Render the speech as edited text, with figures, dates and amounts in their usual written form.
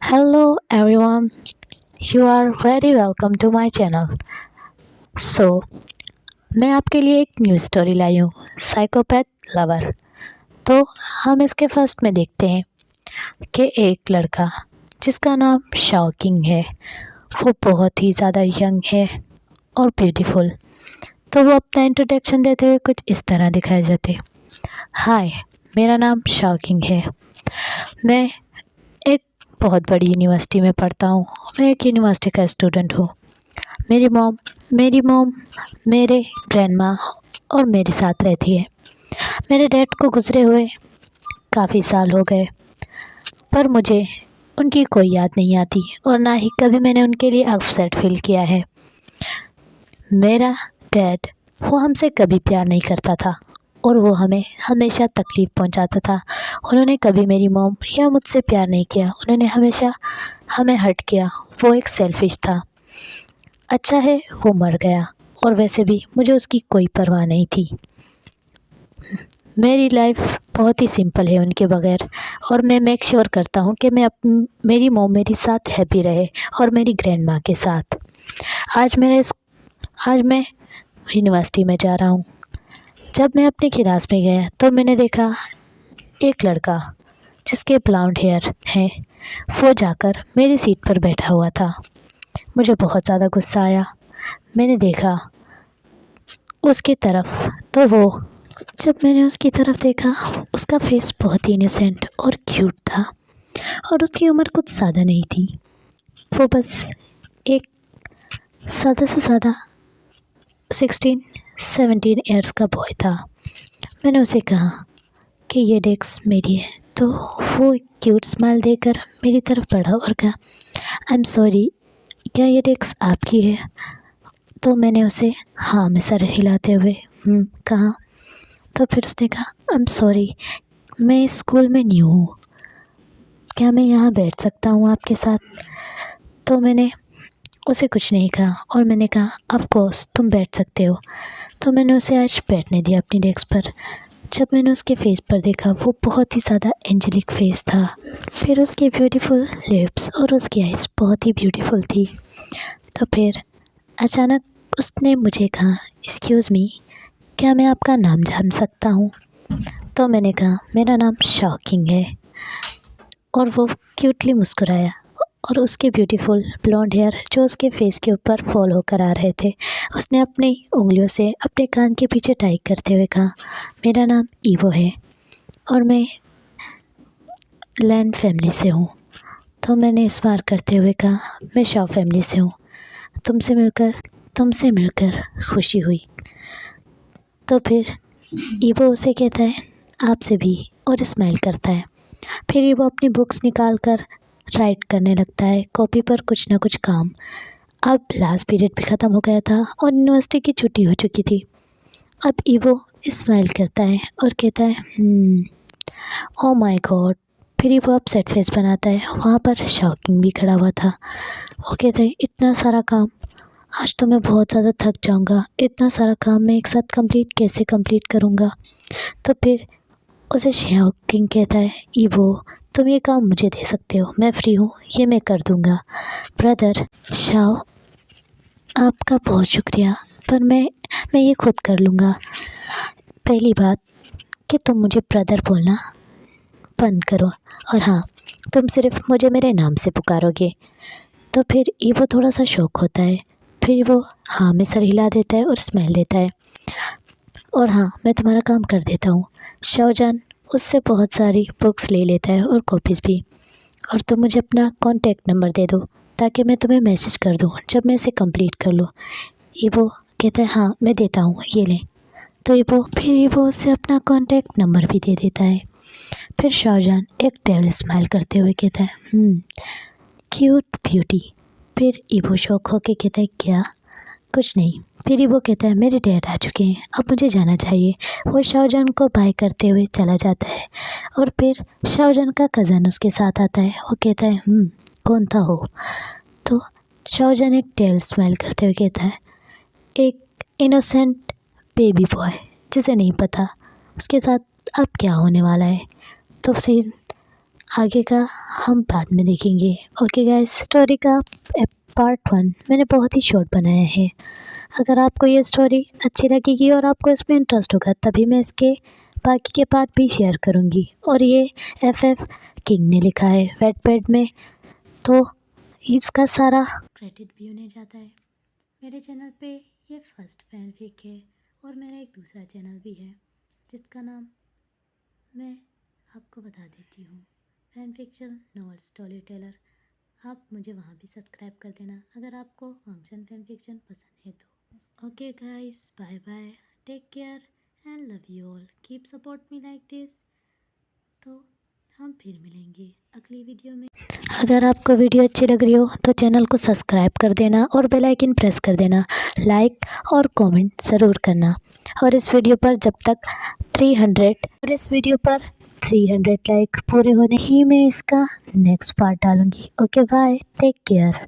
Hello everyone, you are very welcome to my channel. So, मैं आपके लिए एक न्यू स्टोरी लाई हूँ, साइकोपैथ लवर। तो हम इसके फर्स्ट में देखते हैं कि एक लड़का जिसका नाम शॉकिंग है, वो बहुत ही ज़्यादा यंग है और ब्यूटीफुल। तो वो अपना इंट्रोडक्शन देते हुए कुछ इस तरह दिखाए जाते। हाय, मेरा नाम शॉकिंग है। मैं एक बहुत बड़ी यूनिवर्सिटी में पढ़ता हूँ। मैं एक यूनिवर्सिटी का स्टूडेंट हूँ। मेरी मॉम मेरे ग्रैंडमा और मेरे साथ रहती है। मेरे डैड को गुज़रे हुए काफ़ी साल हो गए, पर मुझे उनकी कोई याद नहीं आती और ना ही कभी मैंने उनके लिए अपसेट फील किया है। मेरा डैड वो हमसे कभी प्यार नहीं करता था और वो हमें हमेशा तकलीफ़ पहुंचाता था। उन्होंने कभी मेरी मॉम या मुझसे प्यार नहीं किया, उन्होंने हमेशा हमें हर्ट किया। वो एक सेल्फ़िश था। अच्छा है वो मर गया और वैसे भी मुझे उसकी कोई परवाह नहीं थी। मेरी लाइफ बहुत ही सिंपल है उनके बगैर, और मैं मेक श्योर करता हूँ कि मेरी मॉम मेरे साथ हैप्पी रहे और मेरी ग्रैंड माँ के साथ। आज मैं यूनिवर्सिटी में जा रहा हूँ। जब मैं अपनी क्लास में गया तो मैंने देखा एक लड़का जिसके ब्लॉन्ड हेयर हैं, वो जाकर मेरी सीट पर बैठा हुआ था। मुझे बहुत ज़्यादा गुस्सा आया। मैंने देखा उसकी तरफ, तो जब मैंने उसकी तरफ देखा, उसका फेस बहुत ही इनोसेंट और क्यूट था और उसकी उम्र कुछ ज़्यादा नहीं थी। वो बस एक सादा से सादा 16-17 ईयर्स का बॉय था। मैंने उसे कहा कि ये डेस्क मेरी है, तो वो क्यूट स्माइल देकर मेरी तरफ बढ़ा और कहा, आई एम सॉरी, क्या ये डेस्क आपकी है? तो मैंने उसे हाँ में सर हिलाते हुए कहा। तो फिर उसने कहा, आई एम सॉरी, मैं इस स्कूल में न्यू हूँ, क्या मैं यहाँ बैठ सकता हूँ आपके साथ? तो मैंने उसे कुछ नहीं कहा और मैंने कहा, ऑफ कोर्स तुम बैठ सकते हो। तो मैंने उसे आज बैठने दिया अपनी डेस्क पर। जब मैंने उसके फेस पर देखा, वो बहुत ही ज़्यादा एंजेलिक फेस था। फिर उसके ब्यूटीफुल लिप्स और उसकी आइज़ बहुत ही ब्यूटीफुल थी। तो फिर अचानक उसने मुझे कहा, एक्सक्यूज़ मी, क्या मैं आपका नाम जान सकता हूँ? तो मैंने कहा, मेरा नाम शॉकिंग है। और वो क्यूटली मुस्कुराया और उसके ब्यूटीफुल ब्लॉन्ड हेयर जो उसके फेस के ऊपर फॉल होकर आ रहे थे, उसने अपनी उंगलियों से अपने कान के पीछे टाई करते हुए कहा, मेरा नाम ईवो है और मैं लैन फैमिली से हूँ। तो मैंने स्माइल करते हुए कहा, मैं शॉ फैमिली से हूँ। तुमसे मिलकर खुशी हुई। तो फिर ईवो उसे कहता है, आपसे भी, और स्माइल करता है। फिर ईवो अपनी बुक्स निकाल कर राइट करने लगता है कॉपी पर कुछ ना कुछ काम। अब लास्ट पीरियड भी ख़त्म हो गया था और यूनिवर्सिटी की छुट्टी हो चुकी थी। अब ईवो स्माइल करता है और कहता है, ओ माय गॉड। फिर वो अपसेट फेस बनाता है। वहाँ पर शॉकिंग भी खड़ा हुआ था। वो कहता है, इतना सारा काम, आज तो मैं बहुत ज़्यादा थक जाऊँगा, इतना सारा काम मैं एक साथ कैसे कंप्लीट करूँगा? तो फिर उसे शॉकिंग कहता है, ईवो तुम ये काम मुझे दे सकते हो, मैं फ्री हूँ, ये मैं कर दूँगा। ब्रदर शाओ, आपका बहुत शुक्रिया, पर मैं ये खुद कर लूँगा। पहली बात कि तुम मुझे ब्रदर बोलना बंद करो, और हाँ, तुम सिर्फ मुझे मेरे नाम से पुकारोगे। तो फिर ईवो थोड़ा सा शौक होता है। फिर वो हाँ में सर हिला देता है और स्माइल देता है, और हाँ, मैं तुम्हारा काम कर देता हूँ। शाओजान उससे बहुत सारी बुक्स ले लेता है और कॉपीज़ भी, और तुम मुझे अपना कॉन्टैक्ट नंबर दे दो ताकि मैं तुम्हें मैसेज कर दूँ जब मैं इसे कंप्लीट कर लूँ। ईवो कहता है, हाँ मैं देता हूँ, ये ले। तो ईवो उससे अपना कॉन्टैक्ट नंबर भी दे देता है। फिर शाहजहान एक डेविल स्माइल करते हुए कहता है, क्यूट ब्यूटी। फिर ईवो शौक होके कहता है, क्या? कुछ नहीं। फिर वो कहता है, मेरे डैड आ चुके हैं, अब मुझे जाना चाहिए। वो शाहजहान को बाय करते हुए चला जाता है, और फिर शाहजहान का कज़न उसके साथ आता है। वो कहता है, कौन था हो? तो शाहजहान एक टेल स्माइल करते हुए कहता है, एक इनोसेंट बेबी बॉय जिसे नहीं पता उसके साथ अब क्या होने वाला है। तो फिर आगे का हम बाद में देखेंगे। ओके गाइस, स्टोरी का पार्ट 1 मैंने बहुत ही शॉर्ट बनाया है। अगर आपको ये स्टोरी अच्छी लगेगी और आपको इसमें इंटरेस्ट होगा तभी मैं इसके बाकी के पार्ट भी शेयर करूँगी। और ये FF किंग ने लिखा है वेटपैड में, तो इसका सारा क्रेडिट भी उन्हें जाता है। मेरे चैनल पे ये फर्स्ट फैन फिक है और मेरा एक दूसरा चैनल भी है जिसका नाम मैं आपको बता देती हूँ, fan fiction novel story teller. आप मुझे वहाँ भी सब्सक्राइब कर देना अगर आपको फंक्शन फैन फिक्शन पसंद है तो। Okay guys, bye bye, take care and love you all, keep support me like this. तो हम फिर मिलेंगे अगली वीडियो में। अगर आपको वीडियो अच्छी लग रही हो तो चैनल को सब्सक्राइब कर देना और बेल आइकन प्रेस कर देना, लाइक और कमेंट ज़रूर करना। और इस वीडियो पर 300 लाइक पूरे होने ही मैं इसका नेक्स्ट पार्ट डालूँगी। Okay bye, take care.